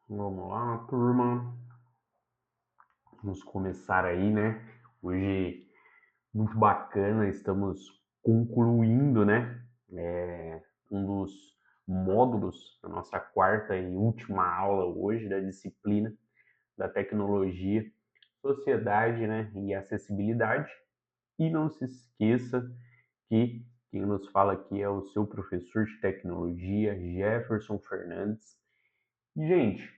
Vamos lá, turma. Vamos começar aí, né? Hoje, muito bacana, estamos concluindo, né? Um dos módulos da nossa quarta e última aula hoje da disciplina da tecnologia, sociedade, né? E acessibilidade. E não se esqueça que quem nos fala aqui é o seu professor de tecnologia, Jefferson Fernandes. E, gente,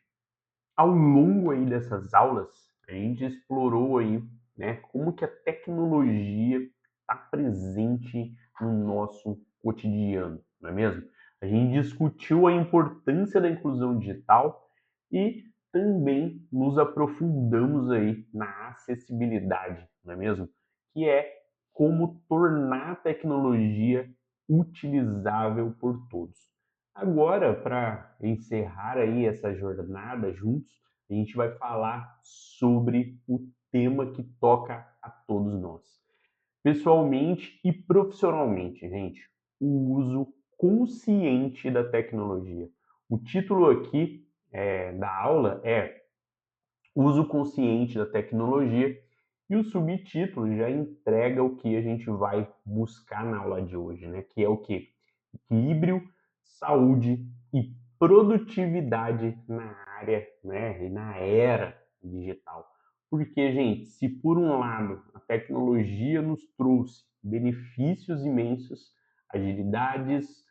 ao longo aí dessas aulas, a gente explorou aí, né, como que a tecnologia está presente no nosso cotidiano, não é mesmo? A gente discutiu a importância da inclusão digital e também nos aprofundamos aí na acessibilidade, não é mesmo? Que é como tornar a tecnologia utilizável por todos. Agora, para encerrar aí essa jornada juntos, a gente vai falar sobre o tema que toca a todos nós. Pessoalmente e profissionalmente, gente, o uso consciente da tecnologia. O título aqui da aula é Uso Consciente da Tecnologia e o subtítulo já entrega o que a gente vai buscar na aula de hoje, né? Que é o quê? Equilíbrio, saúde e produtividade na área, né? E na era digital. Porque, gente, se por um lado a tecnologia nos trouxe benefícios imensos, agilidades,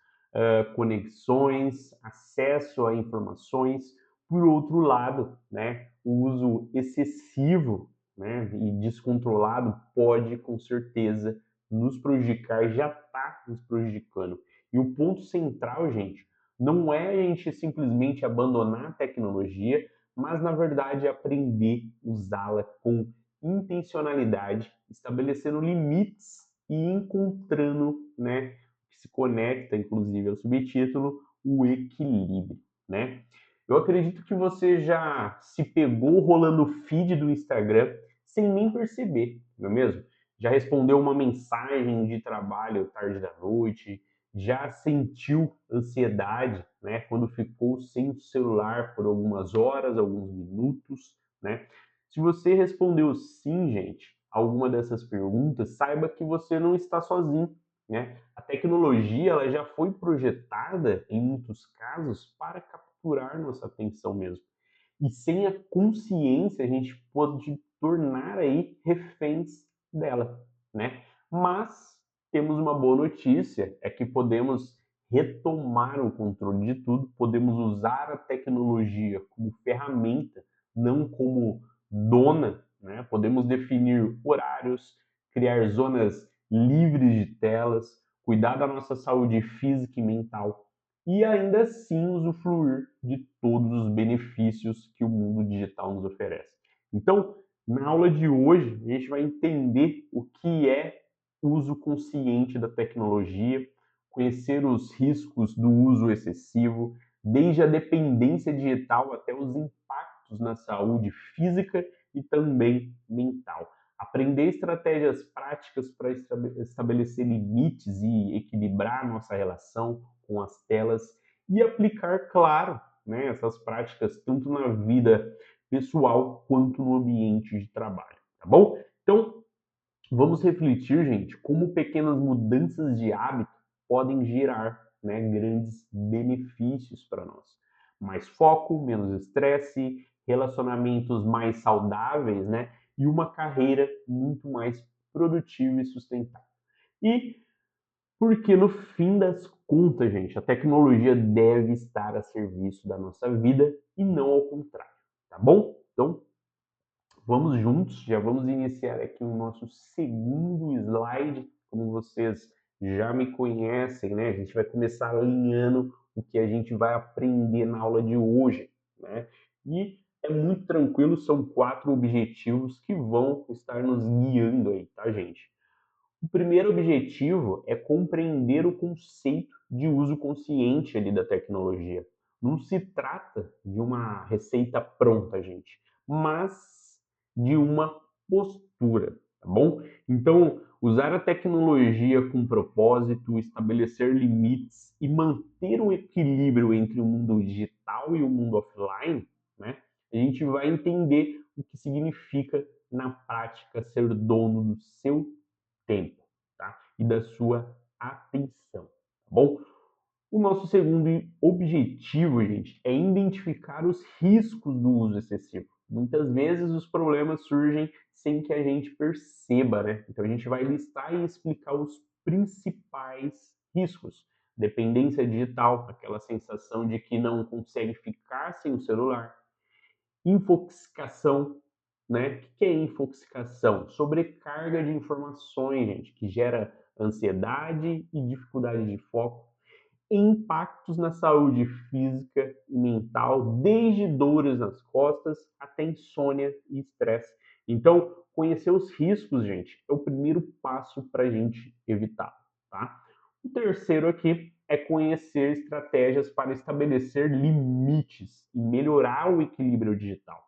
conexões, acesso a informações, por outro lado, né, o uso excessivo, né, e descontrolado pode, com certeza, nos prejudicar, já está nos prejudicando. E o ponto central, gente, não é a gente simplesmente abandonar a tecnologia, mas, na verdade, aprender a usá-la com intencionalidade, estabelecendo limites e encontrando, né, que se conecta, inclusive, ao subtítulo, o equilíbrio, né? Eu acredito que você já se pegou rolando o feed do Instagram sem nem perceber, não é mesmo? Já respondeu uma mensagem de trabalho tarde da noite, já sentiu ansiedade, né, quando ficou sem o celular por algumas horas, alguns minutos, né? Se você respondeu sim, gente, a alguma dessas perguntas, saiba que você não está sozinho, né? A tecnologia ela já foi projetada, em muitos casos, para capturar nossa atenção mesmo. E sem a consciência, a gente pode tornar aí reféns dela, né? Mas temos uma boa notícia, é que podemos retomar o controle de tudo, podemos usar a tecnologia como ferramenta, não como dona, né? Podemos definir horários, criar zonas livres de telas, cuidar da nossa saúde física e mental e ainda assim usufruir de todos os benefícios que o mundo digital nos oferece. Então, na aula de hoje, a gente vai entender o que é uso consciente da tecnologia, conhecer os riscos do uso excessivo, desde a dependência digital até os impactos na saúde física e também mental. Aprender estratégias práticas para estabelecer limites e equilibrar nossa relação com as telas e aplicar, claro, né, essas práticas tanto na vida pessoal quanto no ambiente de trabalho, tá bom? Então, vamos refletir, gente, como pequenas mudanças de hábito podem gerar, né, grandes benefícios para nós. Mais foco, menos estresse, relacionamentos mais saudáveis, né, e uma carreira muito mais produtiva e sustentável. E porque no fim das contas, gente, a tecnologia deve estar a serviço da nossa vida e não ao contrário, tá bom? Então, vamos juntos, já vamos iniciar aqui o nosso segundo slide, como vocês já me conhecem, né? A gente vai começar alinhando o que a gente vai aprender na aula de hoje, né? E é muito tranquilo, são 4 objetivos que vão estar nos guiando aí, tá, gente? O primeiro objetivo é compreender o conceito de uso consciente ali da tecnologia. Não se trata de uma receita pronta, gente, mas de uma postura, tá bom? Então, usar a tecnologia com propósito, estabelecer limites e manter o equilíbrio entre o mundo digital e o mundo offline, né? A gente vai entender o que significa na prática ser dono do seu tempo, tá? E da sua atenção, tá bom? O nosso segundo objetivo, gente, é identificar os riscos do uso excessivo. Muitas vezes os problemas surgem sem que a gente perceba, né? Então a gente vai listar e explicar os principais riscos. Dependência digital, aquela sensação de que não consegue ficar sem o celular. Infoxicação, né? O que é infoxicação? Sobrecarga de informações, gente, que gera ansiedade e dificuldade de foco. Impactos na saúde física e mental, desde dores nas costas até insônia e estresse. Então, conhecer os riscos, gente, é o primeiro passo para a gente evitar, tá? O terceiro aqui é conhecer estratégias para estabelecer limites e melhorar o equilíbrio digital.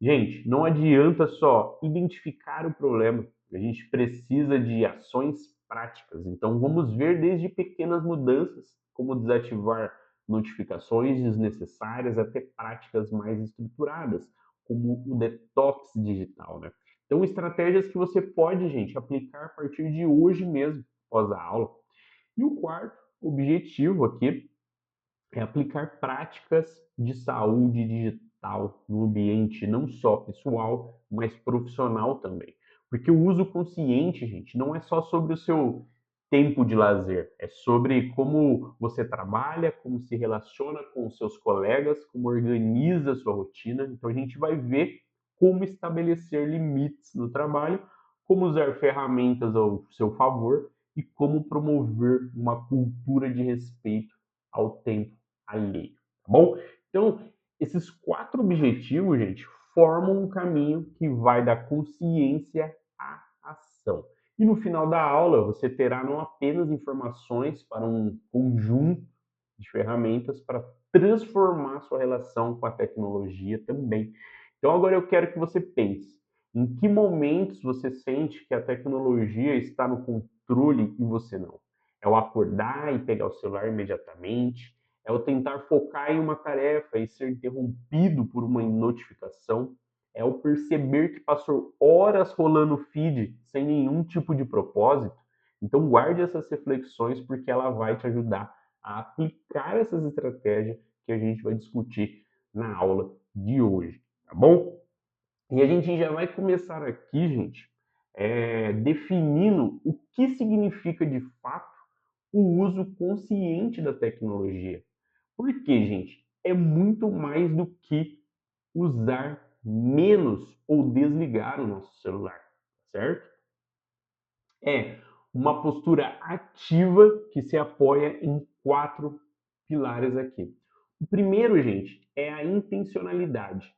Gente, não adianta só identificar o problema, a gente precisa de ações práticas. Então, vamos ver desde pequenas mudanças, como desativar notificações desnecessárias, até práticas mais estruturadas, como o detox digital, né? Então, estratégias que você pode, gente, aplicar a partir de hoje mesmo, após a aula. E o quarto objetivo aqui é aplicar práticas de saúde digital no ambiente não só pessoal, mas profissional também. Porque o uso consciente, gente, não é só sobre o seu tempo de lazer, é sobre como você trabalha, como se relaciona com os seus colegas, como organiza a sua rotina. Então a gente vai ver como estabelecer limites no trabalho, como usar ferramentas ao seu favor e como promover uma cultura de respeito ao tempo alheio, tá bom? Então, esses 4 objetivos, gente, formam um caminho que vai da consciência à ação. E no final da aula, você terá não apenas informações para um conjunto de ferramentas para transformar sua relação com a tecnologia também. Então, agora eu quero que você pense: em que momentos você sente que a tecnologia está no controle e você não? É o acordar e pegar o celular imediatamente? É o tentar focar em uma tarefa e ser interrompido por uma notificação? É o perceber que passou horas rolando o feed sem nenhum tipo de propósito? Então guarde essas reflexões, porque ela vai te ajudar a aplicar essas estratégias que a gente vai discutir na aula de hoje, tá bom? E a gente já vai começar aqui, gente, definindo o que significa de fato o uso consciente da tecnologia. Porque, gente, é muito mais do que usar menos ou desligar o nosso celular, certo? É uma postura ativa que se apoia em 4 pilares aqui. O primeiro, gente, é a intencionalidade.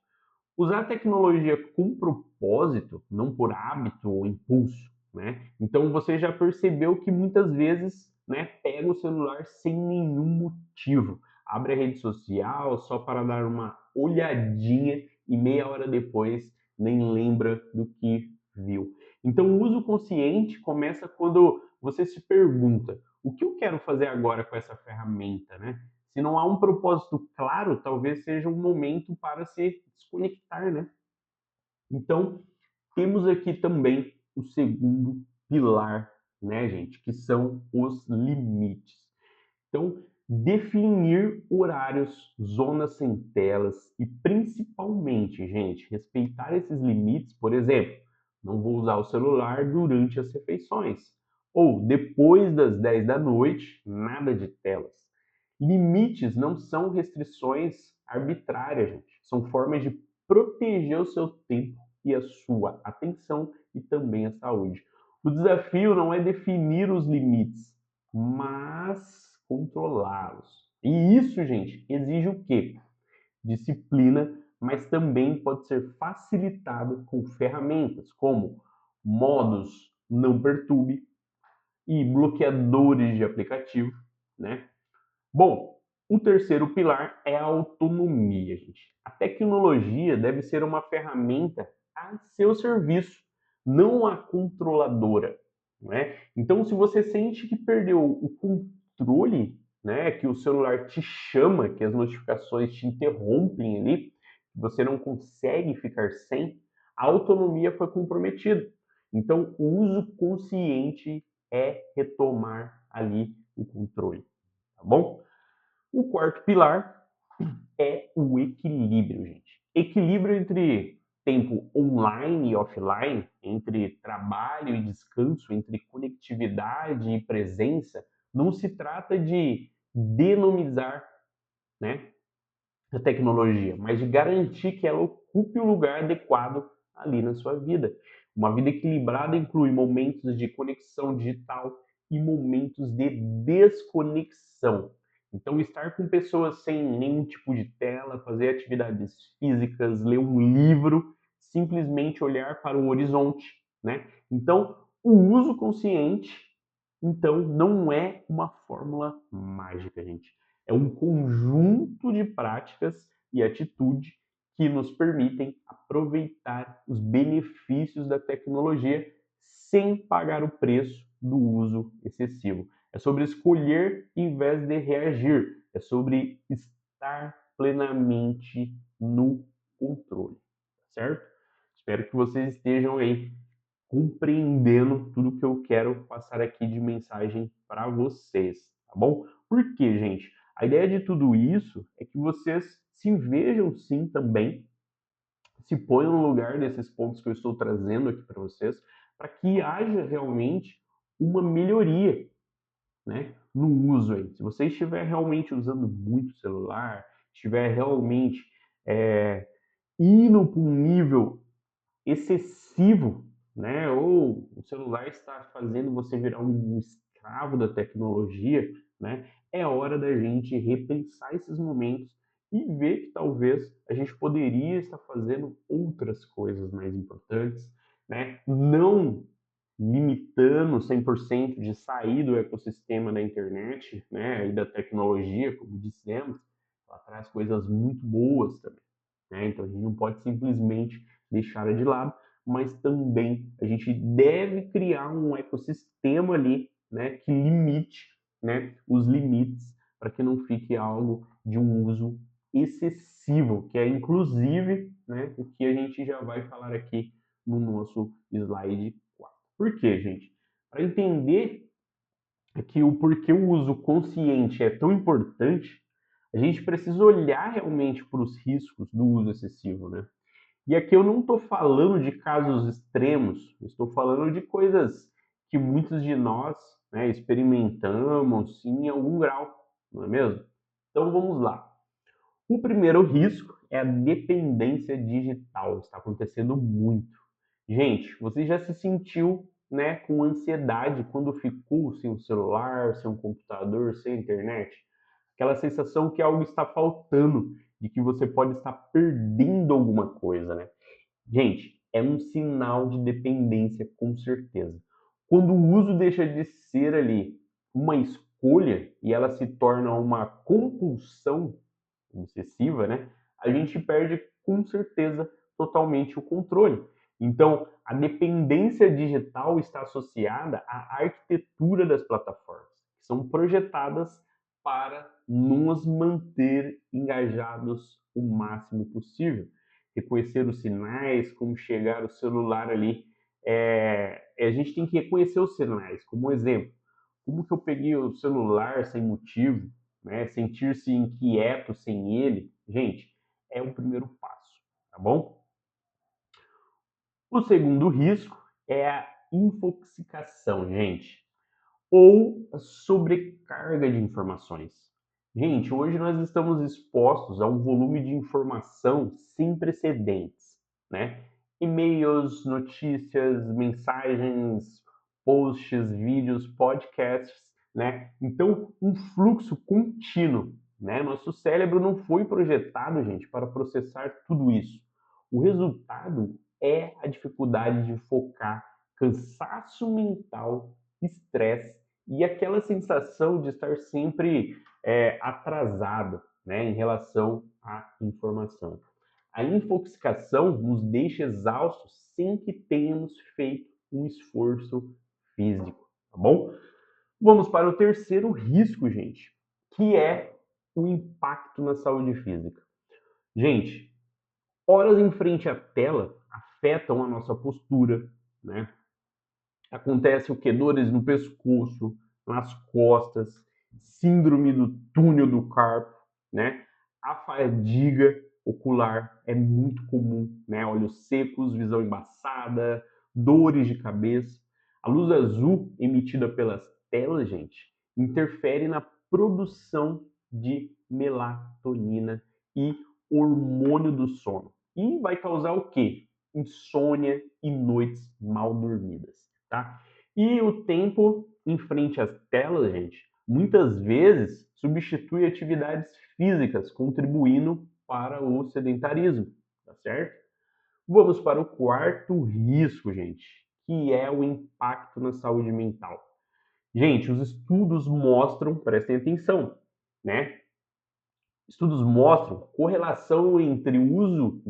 Usar a tecnologia com propósito, não por hábito ou impulso, né? Então você já percebeu que muitas vezes, né, pega o celular sem nenhum motivo. Abre a rede social só para dar uma olhadinha e meia hora depois nem lembra do que viu. Então o uso consciente começa quando você se pergunta: o que eu quero fazer agora com essa ferramenta, né? Se não há um propósito claro, talvez seja um momento para se desconectar, né? Então, temos aqui também o segundo pilar, né, gente, que são os limites. Então, definir horários, zonas sem telas e principalmente, gente, respeitar esses limites. Por exemplo, não vou usar o celular durante as refeições ou depois das 10 da noite, nada de telas. Limites não são restrições arbitrárias, gente. São formas de proteger o seu tempo e a sua atenção e também a saúde. O desafio não é definir os limites, mas controlá-los. E isso, gente, exige o quê? Disciplina, mas também pode ser facilitado com ferramentas como modos não perturbe e bloqueadores de aplicativo, né? Bom, o terceiro pilar é a autonomia, gente. A tecnologia deve ser uma ferramenta a seu serviço, não a controladora, não é? Então, se você sente que perdeu o controle, né, que o celular te chama, que as notificações te interrompem ali, você não consegue ficar sem, a autonomia foi comprometida. Então, o uso consciente é retomar ali o controle, tá bom? O quarto pilar é o equilíbrio, gente. Equilíbrio entre tempo online e offline, entre trabalho e descanso, entre conectividade e presença, não se trata de denomizar, né, a tecnologia, mas de garantir que ela ocupe o lugar adequado ali na sua vida. Uma vida equilibrada inclui momentos de conexão digital e momentos de desconexão. Então, estar com pessoas sem nenhum tipo de tela, fazer atividades físicas, ler um livro, simplesmente olhar para o horizonte, né? Então, o uso consciente, então, não é uma fórmula mágica, gente. É um conjunto de práticas e atitude que nos permitem aproveitar os benefícios da tecnologia sem pagar o preço do uso excessivo. É sobre escolher em vez de reagir. É sobre estar plenamente no controle, certo? Espero que vocês estejam aí compreendendo tudo que eu quero passar aqui de mensagem para vocês, tá bom? Por quê, gente? A ideia de tudo isso é que vocês se vejam sim também, se ponham no lugar desses pontos que eu estou trazendo aqui para vocês, para que haja realmente uma melhoria, né, no uso aí. Se você estiver realmente usando muito celular, estiver realmente indo para um nível excessivo, né? Ou o celular está fazendo você virar um escravo da tecnologia, né? É hora da gente repensar esses momentos e ver que talvez a gente poderia estar fazendo outras coisas mais importantes, né? Não limitando 100% de sair do ecossistema da internet, né? E da tecnologia, como dissemos, ela traz coisas muito boas também, né? Então a gente não pode simplesmente deixá-la de lado, mas também a gente deve criar um ecossistema ali, né, que limite, né, os limites para que não fique algo de um uso excessivo, que é inclusive, né, o que a gente já vai falar aqui no nosso slide 4. Por quê, gente? Para entender que o porquê o uso consciente é tão importante, a gente precisa olhar realmente para os riscos do uso excessivo, né? E aqui eu não estou falando de casos extremos, estou falando de coisas que muitos de nós, né, experimentamos sim em algum grau, não é mesmo? Então vamos lá. O primeiro risco é a dependência digital. Está acontecendo muito. Gente, você já se sentiu, né, com ansiedade quando ficou sem um celular, sem um computador, sem internet? Aquela sensação que algo está faltando, de que você pode estar perdendo alguma coisa, né? Gente, é um sinal de dependência, com certeza. Quando o uso deixa de ser ali uma escolha e ela se torna uma compulsão excessiva, né? A gente perde com certeza totalmente o controle. Então, a dependência digital está associada à arquitetura das plataformas, que são projetadas para nos manter engajados o máximo possível. Reconhecer os sinais, como chegar o celular ali. A gente tem que reconhecer os sinais, como exemplo. Como que eu peguei o celular sem motivo, né? Sentir-se inquieto sem ele, gente, é o primeiro passo, tá bom? O segundo risco é a infoxicação, gente, ou a sobrecarga de informações. Gente, hoje nós estamos expostos a um volume de informação sem precedentes, né? E-mails, notícias, mensagens, posts, vídeos, podcasts, né? Então, um fluxo contínuo, né? Nosso cérebro não foi projetado, gente, para processar tudo isso. O resultado é a dificuldade de focar, cansaço mental, estresse e aquela sensação de estar sempre atrasado, né, em relação à informação. A infoxicação nos deixa exaustos sem que tenhamos feito um esforço físico, tá bom? Vamos para o terceiro risco, gente, que é o impacto na saúde física. Gente, Horas em frente à tela afetam a nossa postura, né? Acontece o que? Dores no pescoço, nas costas, síndrome do túnel do carpo, né? A fadiga ocular é muito comum, né? Olhos secos, visão embaçada, dores de cabeça. A luz azul emitida pelas telas, gente, interfere na produção de melatonina e hormônio do sono. E vai causar o quê? Insônia e noites mal dormidas, tá? E o tempo em frente às telas, gente, muitas vezes substitui atividades físicas, contribuindo para o sedentarismo, tá certo? Vamos para o quarto risco, gente, que é o impacto na saúde mental. Gente, os estudos mostram, prestem atenção, né? Estudos mostram correlação entre o uso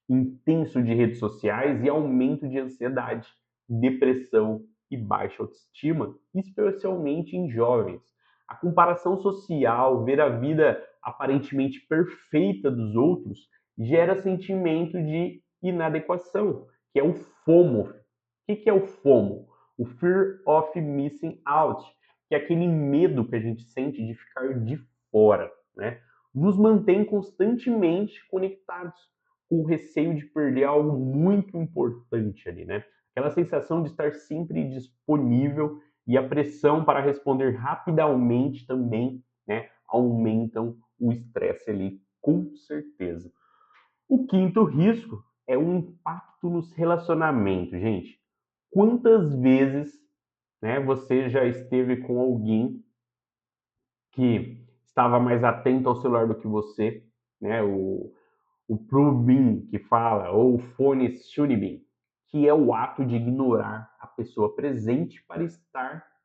intenso de redes sociais e aumento de ansiedade, depressão e baixa autoestima, especialmente em jovens. A comparação social, ver a vida aparentemente perfeita dos outros, gera sentimento de inadequação, que é o FOMO. O que é o FOMO? O Fear of Missing Out, que é aquele medo que a gente sente de ficar de fora, né? Nos mantém constantemente conectados, com o receio de perder algo muito importante ali, né? Aquela sensação de estar sempre disponível e a pressão para responder rapidamente também, né, aumentam o estresse ali, com certeza. O quinto risco é o impacto nos relacionamentos, gente. Quantas vezes, né, você já esteve com alguém que estava mais atento ao celular do que você, né? O Probin que fala, ou o Fone Shunibin, que é o ato de ignorar a pessoa presente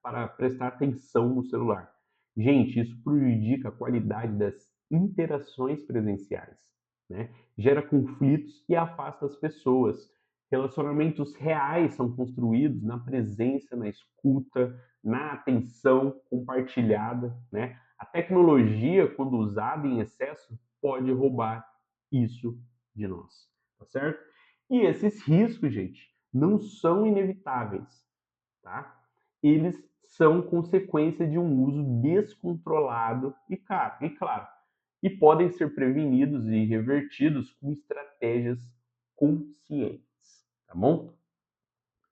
para prestar atenção no celular. Gente, isso prejudica a qualidade das interações presenciais, né? Gera conflitos e afasta as pessoas. Relacionamentos reais são construídos na presença, na escuta, na atenção compartilhada, né? A tecnologia, quando usada em excesso, pode roubar isso de nós, tá certo? E esses riscos, gente, não são inevitáveis, tá? Eles são consequência de um uso descontrolado claro, e podem ser prevenidos e revertidos com estratégias conscientes, tá bom?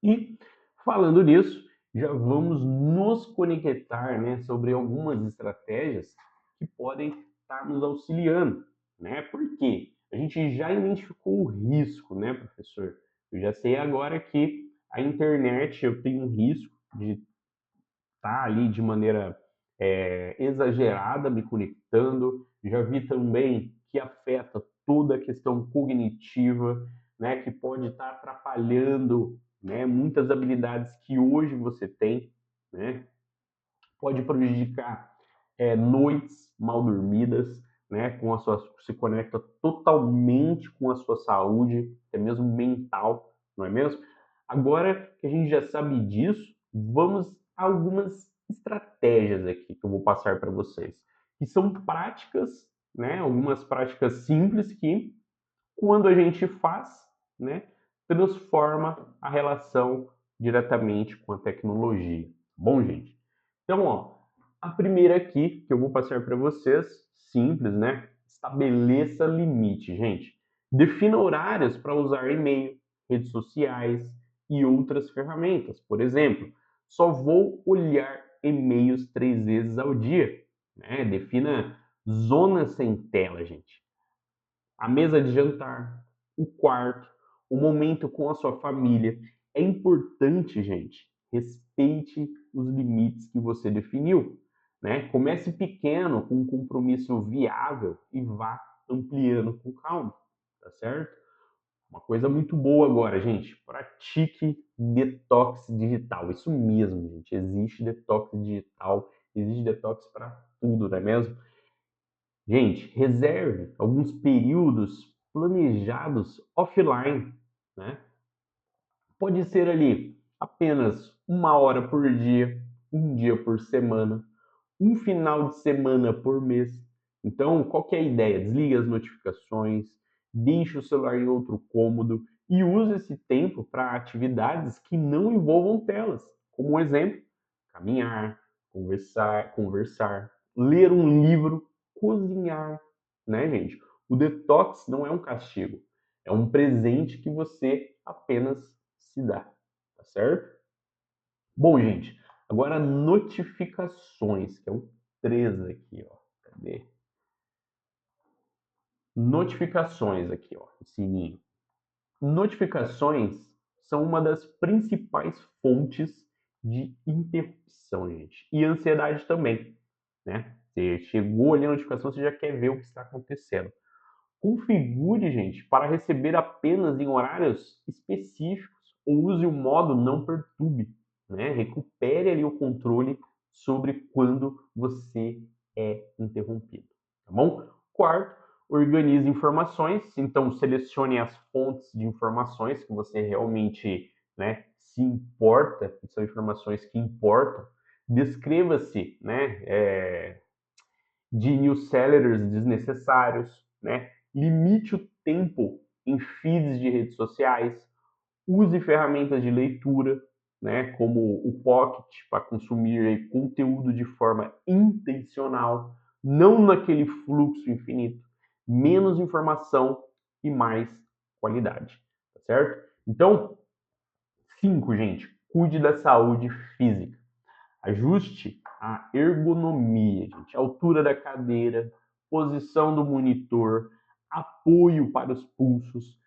E falando nisso, já vamos nos conectar, né, sobre algumas estratégias que podem estar nos auxiliando, né? Porque a gente já identificou o risco, né, professor? Eu já sei agora que a internet eu tenho um risco de estar ali de maneira exagerada me conectando. Já vi também que afeta toda a questão cognitiva, né, que pode estar atrapalhando, né, muitas habilidades que hoje você tem, né, pode prejudicar noites mal dormidas, né, com a sua, se conecta totalmente com a sua saúde, até mesmo mental, não é mesmo? Agora que a gente já sabe disso, vamos a algumas estratégias aqui que eu vou passar para vocês, que são práticas, né, algumas práticas simples que, quando a gente faz, né, transforma a relação diretamente com a tecnologia. Bom, gente? Então, ó, a primeira aqui que eu vou passar para vocês, simples, né? Estabeleça limite, gente. Defina horários para usar e-mail, redes sociais e outras ferramentas. Por exemplo, só vou olhar e-mails 3 vezes ao dia, né? Defina zonas sem tela, gente. A mesa de jantar, o quarto, o momento com a sua família. É importante, gente, respeite os limites que você definiu, né? Comece pequeno, com um compromisso viável e vá ampliando com calma, tá certo? Uma coisa muito boa agora, gente, pratique detox digital. Isso mesmo, gente, existe detox digital, existe detox para tudo, não é mesmo? Gente, reserve alguns períodos planejados offline, né? Pode ser ali apenas 1 hora por dia, um dia por semana, um final de semana por mês. Então, qual que é a ideia? Desliga as notificações, deixe o celular em outro cômodo e use esse tempo para atividades que não envolvam telas. Como um exemplo, caminhar, conversar, ler um livro, cozinhar, né, gente? O detox não é um castigo, é um presente que você apenas se dá, tá certo? Bom, gente, agora notificações, que é o 3 aqui, ó. Cadê? Notificações aqui, ó, o sininho. Notificações são uma das principais fontes de interrupção, gente. E ansiedade também, né? Você chegou ali a notificação, você já quer ver o que está acontecendo. Configure, gente, para receber apenas em horários específicos ou use o modo não perturbe, né? Recupere ali o controle sobre quando você é interrompido, tá bom? Quarto, organize informações, então selecione as fontes de informações que você realmente, né, se importa, que são informações que importam. Descreva-se, né, de newsletters desnecessários, né? Limite o tempo em feeds de redes sociais, use ferramentas de leitura, né, como o Pocket para consumir conteúdo de forma intencional, não naquele fluxo infinito, menos informação e mais qualidade, tá certo? Então, 5, gente, cuide da saúde física. Ajuste a ergonomia, gente, a altura da cadeira, posição do monitor, apoio para os pulsos.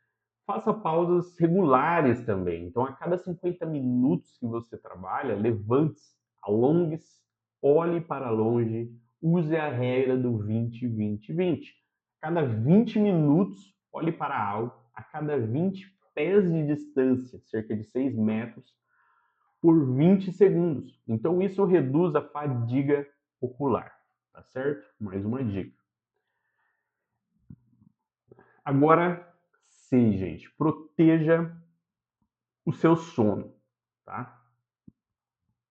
Faça pausas regulares também. Então, a cada 50 minutos que você trabalha, levante-se, alongue-se, olhe para longe, use a regra do 20-20-20. A cada 20 minutos, olhe para algo. A cada 20 pés de distância, cerca de 6 metros, por 20 segundos. Então, isso reduz a fadiga ocular, tá certo? Mais uma dica. Agora, sim, gente, proteja o seu sono, tá?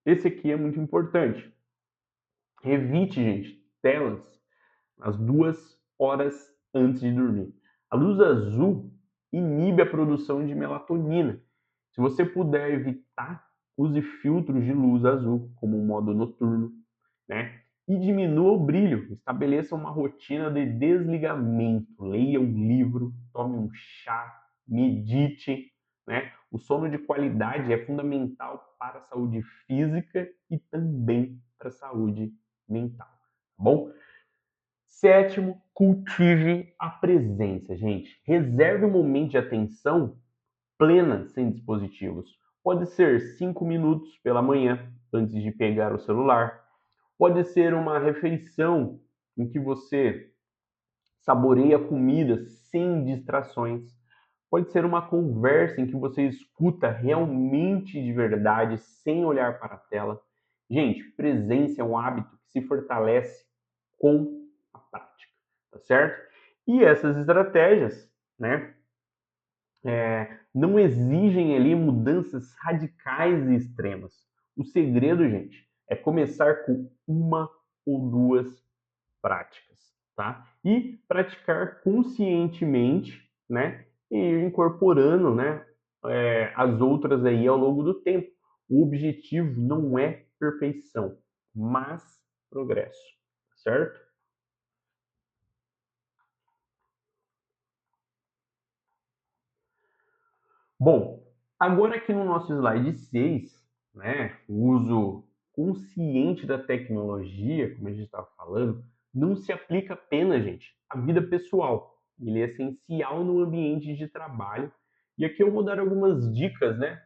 Esse aqui é muito importante. Evite, gente, telas às 2 horas antes de dormir. A luz azul inibe a produção de melatonina. Se você puder evitar, use filtros de luz azul, como o modo noturno, né? E diminua o brilho. Estabeleça uma rotina de desligamento. Leia um livro, tome um chá, medite, né? O sono de qualidade é fundamental para a saúde física e também para a saúde mental, tá bom? Sétimo, cultive a presença, gente. Reserve um momento de atenção plena sem dispositivos. Pode ser 5 minutos pela manhã, antes de pegar o celular. Pode ser uma refeição em que você saboreia a comida sem distrações. Pode ser uma conversa em que você escuta realmente de verdade, sem olhar para a tela. Gente, presença é um hábito que se fortalece com a prática, tá certo? E essas estratégias, né, não exigem ali mudanças radicais e extremas. O segredo, gente, é começar com uma ou duas práticas, tá? E praticar conscientemente, né? E ir incorporando, né? As outras aí ao longo do tempo. O objetivo não é perfeição, mas progresso, certo? Bom, agora aqui no nosso slide 6, né, o uso consciente da tecnologia, como a gente estava falando, não se aplica apenas, gente, à vida pessoal. Ele é essencial no ambiente de trabalho. E aqui eu vou dar algumas dicas, né?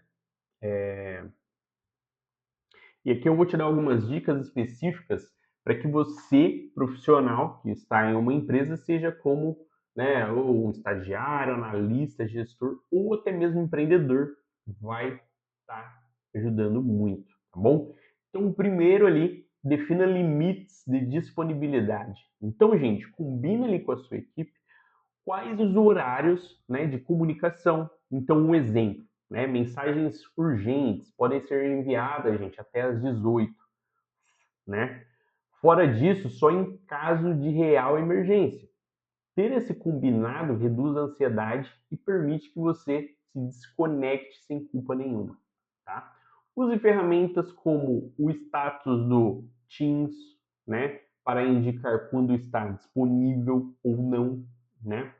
E aqui eu vou te dar algumas dicas específicas para que você, profissional que está em uma empresa, seja como, né, ou um estagiário, analista, gestor ou até mesmo empreendedor, vai estar ajudando muito, tá bom? Então, primeiro ali, defina limites de disponibilidade. Então, gente, combina ali com a sua equipe quais os horários, né, de comunicação. Então, um exemplo, né, mensagens urgentes podem ser enviadas, gente, até às 18, né? Fora disso, só em caso de real emergência. Ter esse combinado reduz a ansiedade e permite que você se desconecte sem culpa nenhuma, tá? Use ferramentas como o status do Teams, né, para indicar quando está disponível ou não, né?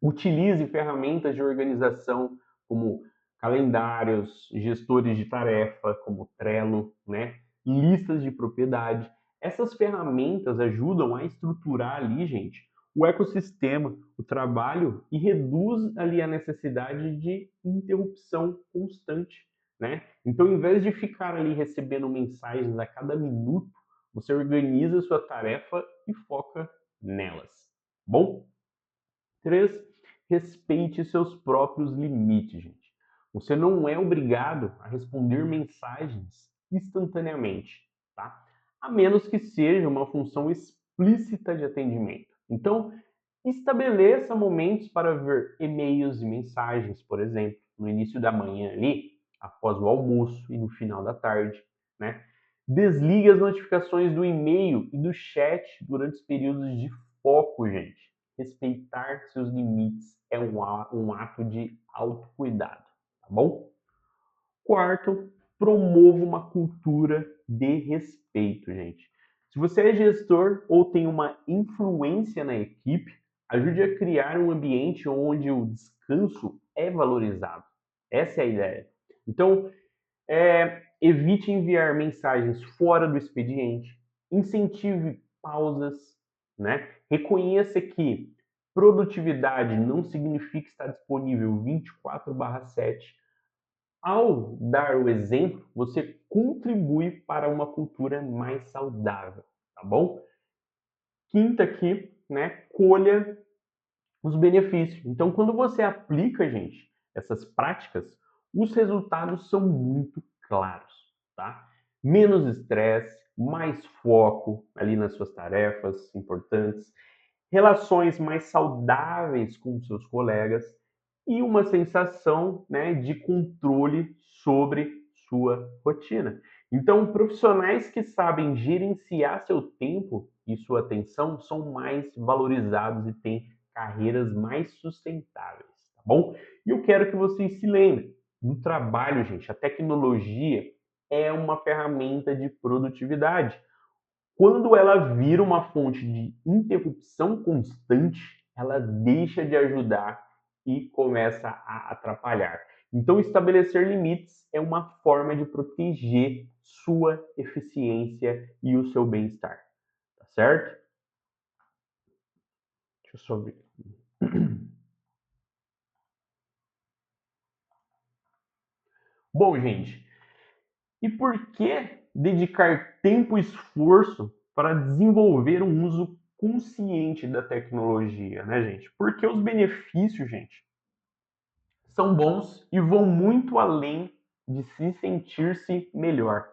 Utilize ferramentas de organização como calendários, gestores de tarefa, como Trello, né? Listas de propriedade. Essas ferramentas ajudam a estruturar ali, gente, o ecossistema, o trabalho e reduz ali a necessidade de interrupção constante, né? Então, em vez de ficar ali recebendo mensagens a cada minuto, você organiza a sua tarefa e foca nelas. Bom? 3, respeite seus próprios limites, gente. Você não é obrigado a responder mensagens instantaneamente, tá? A menos que seja uma função explícita de atendimento. Então, estabeleça momentos para ver e-mails e mensagens, por exemplo, no início da manhã ali, após o almoço e no final da tarde, né? Desligue as notificações do e-mail e do chat durante os períodos de foco, gente. Respeitar seus limites é um ato de autocuidado, tá bom? Quarto, promova uma cultura de respeito, gente. Se você é gestor ou tem uma influência na equipe, ajude a criar um ambiente onde o descanso é valorizado. Essa é a ideia. Então, evite enviar mensagens fora do expediente, incentive pausas, né? Reconheça que produtividade não significa estar disponível 24/7. Ao dar o exemplo, você contribui para uma cultura mais saudável, tá bom? Quinta aqui, né? Colha os benefícios. Então, quando você aplica, gente, essas práticas, os resultados são muito claros, tá? Menos estresse, mais foco ali nas suas tarefas importantes, relações mais saudáveis com seus colegas e uma sensação, né, de controle sobre sua rotina. Então, profissionais que sabem gerenciar seu tempo e sua atenção são mais valorizados e têm carreiras mais sustentáveis, tá bom? E eu quero que vocês se lembrem, no trabalho, gente, a tecnologia é uma ferramenta de produtividade. Quando ela vira uma fonte de interrupção constante, ela deixa de ajudar e começa a atrapalhar. Então, estabelecer limites é uma forma de proteger sua eficiência e o seu bem-estar, tá certo? Deixa eu só ver. Bom, gente, e por que dedicar tempo e esforço para desenvolver um uso consciente da tecnologia, né, gente? Porque os benefícios, gente, são bons e vão muito além de se sentir-se melhor,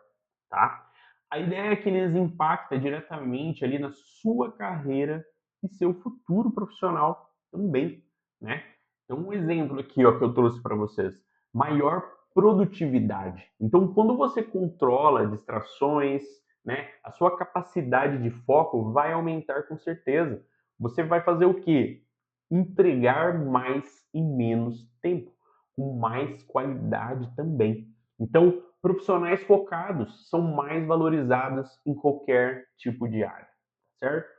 tá? A ideia é que eles impactam diretamente ali na sua carreira e seu futuro profissional também, né? Então, um exemplo aqui, ó, que eu trouxe para vocês, maior produtividade. Então, quando você controla distrações, né, a sua capacidade de foco vai aumentar com certeza. Você vai fazer o quê? Entregar mais em menos tempo, com mais qualidade também. Então, profissionais focados são mais valorizados em qualquer tipo de área, certo?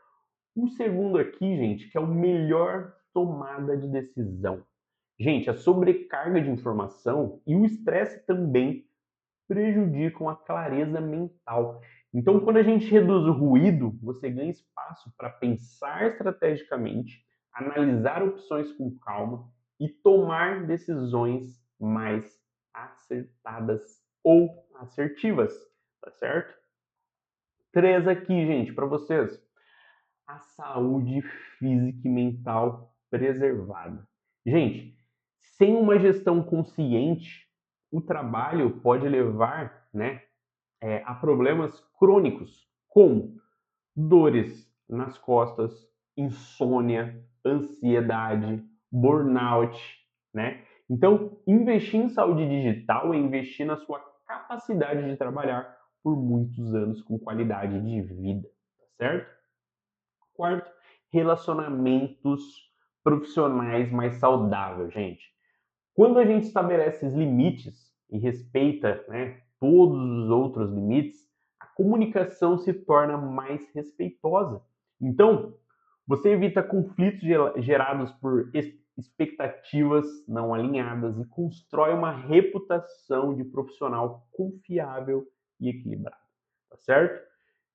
O segundo aqui, gente, que é o melhor tomada de decisão. Gente, a sobrecarga de informação e o estresse também prejudicam a clareza mental. Então, quando a gente reduz o ruído, você ganha espaço para pensar estrategicamente, analisar opções com calma e tomar decisões mais acertadas ou assertivas, tá certo? 3 aqui, gente, para vocês. A saúde física e mental preservada. Gente, sem uma gestão consciente, o trabalho pode levar, né, a problemas crônicos, como dores nas costas, insônia, ansiedade, burnout, né? Então, investir em saúde digital é investir na sua capacidade de trabalhar por muitos anos com qualidade de vida, tá certo? Quarto, relacionamentos profissionais mais saudáveis, gente. Quando a gente estabelece esses limites e respeita, né, todos os outros limites, a comunicação se torna mais respeitosa. Então, você evita conflitos gerados por expectativas não alinhadas e constrói uma reputação de profissional confiável e equilibrado, tá certo?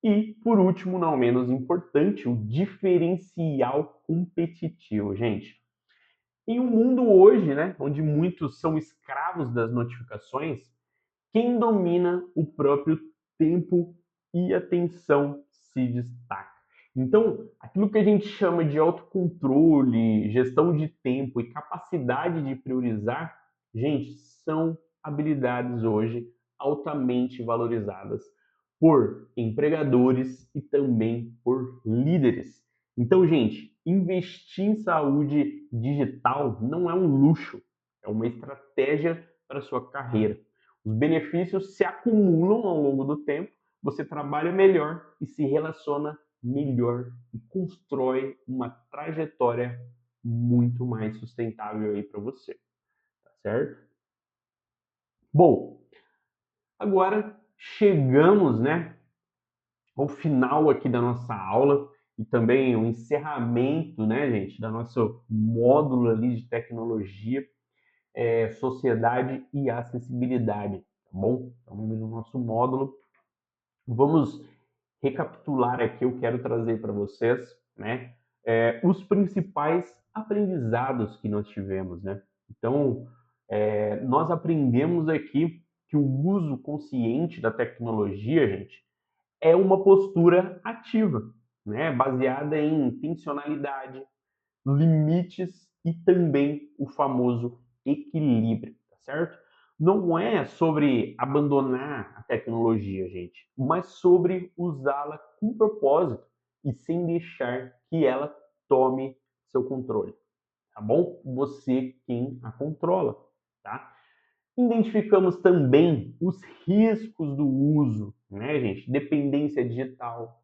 E, por último, não menos importante, o diferencial competitivo, gente. Em um mundo hoje, né, onde muitos são escravos das notificações, quem domina o próprio tempo e atenção se destaca. Então, aquilo que a gente chama de autocontrole, gestão de tempo e capacidade de priorizar, gente, são habilidades hoje altamente valorizadas por empregadores e também por líderes. Então, gente, investir em saúde digital não é um luxo, é uma estratégia para a sua carreira. Os benefícios se acumulam ao longo do tempo, você trabalha melhor e se relaciona melhor e constrói uma trajetória muito mais sustentável aí para você, tá certo? Bom, agora chegamos, né, ao final aqui da nossa aula e também o encerramento, né, gente, da nosso módulo ali de tecnologia, sociedade e acessibilidade, tá bom? Então, no nosso módulo, vamos recapitular aqui, eu quero trazer para vocês, né, os principais aprendizados que nós tivemos, né? Então, nós aprendemos aqui que o uso consciente da tecnologia, gente, é uma postura ativa, né, baseada em intencionalidade, limites e também o famoso equilíbrio, tá certo? Não é sobre abandonar a tecnologia, gente, mas sobre usá-la com propósito e sem deixar que ela tome seu controle, tá bom? Você quem a controla, tá? Identificamos também os riscos do uso, né, gente? Dependência digital,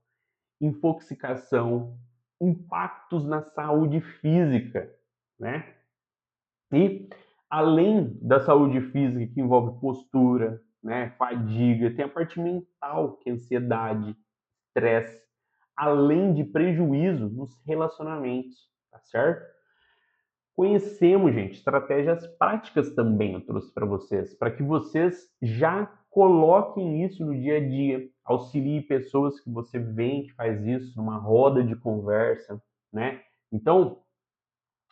infoxicação, impactos na saúde física, né? E além da saúde física que envolve postura, né, fadiga, tem a parte mental, que é ansiedade, estresse, além de prejuízo nos relacionamentos, tá certo? Conhecemos, gente, estratégias práticas também eu trouxe para vocês, para que vocês já coloquem isso no dia a dia, auxilie pessoas que você vê que faz isso numa roda de conversa, né? Então,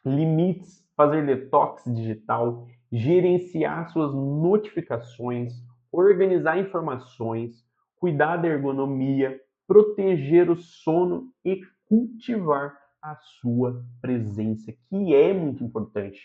limites, fazer detox digital, gerenciar suas notificações, organizar informações, cuidar da ergonomia, proteger o sono e cultivar a sua presença, que é muito importante.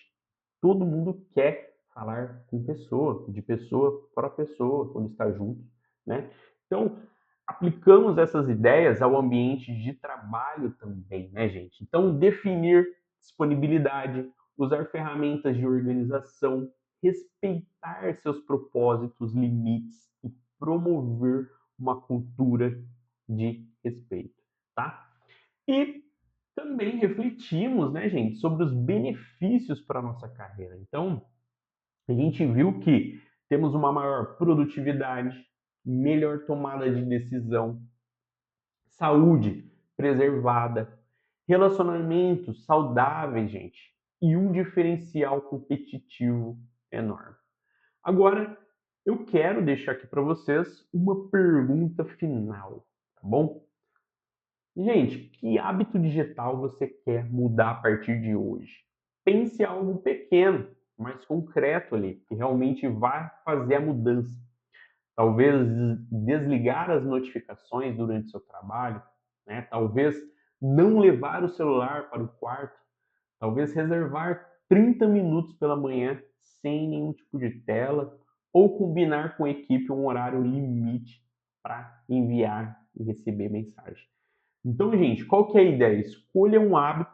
Todo mundo quer falar com pessoa, de pessoa para pessoa, quando está junto, né? Então, aplicamos essas ideias ao ambiente de trabalho também, né, gente? Então, definir disponibilidade, usar ferramentas de organização, respeitar seus propósitos, limites e promover uma cultura de respeito, tá? E também refletimos, né, gente, sobre os benefícios para a nossa carreira. Então, a gente viu que temos uma maior produtividade, melhor tomada de decisão, saúde preservada, relacionamentos saudáveis, gente, e um diferencial competitivo enorme. Agora, eu quero deixar aqui para vocês uma pergunta final, tá bom? Gente, que hábito digital você quer mudar a partir de hoje? Pense em algo pequeno, mais concreto ali, que realmente vai fazer a mudança. Talvez desligar as notificações durante o seu trabalho, né? Talvez não levar o celular para o quarto, talvez reservar 30 minutos pela manhã sem nenhum tipo de tela, ou combinar com a equipe um horário limite para enviar e receber mensagem. Então, gente, qual que é a ideia? Escolha um hábito,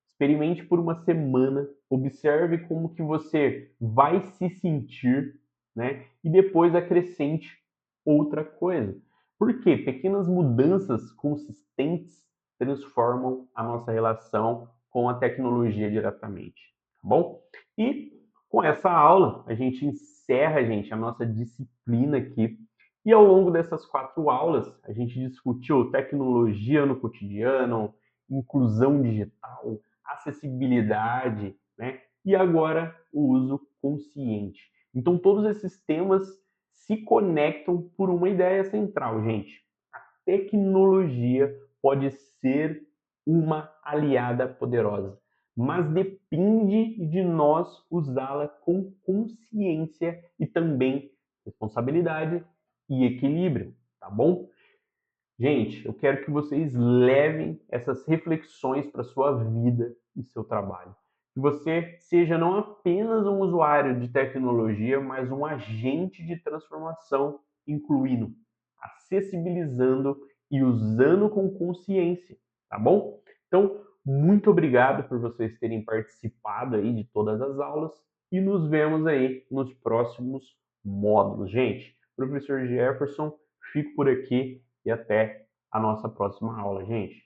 experimente por uma semana, observe como que você vai se sentir, né? E depois acrescente outra coisa. Por quê? Pequenas mudanças consistentes transformam a nossa relação com a tecnologia diretamente, tá bom? E com essa aula, a gente encerra, gente, a nossa disciplina aqui. E ao longo dessas 4 aulas, a gente discutiu tecnologia no cotidiano, inclusão digital, acessibilidade, né? E agora o uso consciente. Então, todos esses temas se conectam por uma ideia central, gente. A tecnologia pode ser uma aliada poderosa, mas depende de nós usá-la com consciência e também responsabilidade e equilíbrio, tá bom? Gente, eu quero que vocês levem essas reflexões para sua vida e seu trabalho. Que você seja não apenas um usuário de tecnologia, mas um agente de transformação, incluindo, acessibilizando e usando com consciência, tá bom? Então, muito obrigado por vocês terem participado aí de todas as aulas e nos vemos aí nos próximos módulos. Gente, professor Jefferson, fico por aqui e até a nossa próxima aula, gente.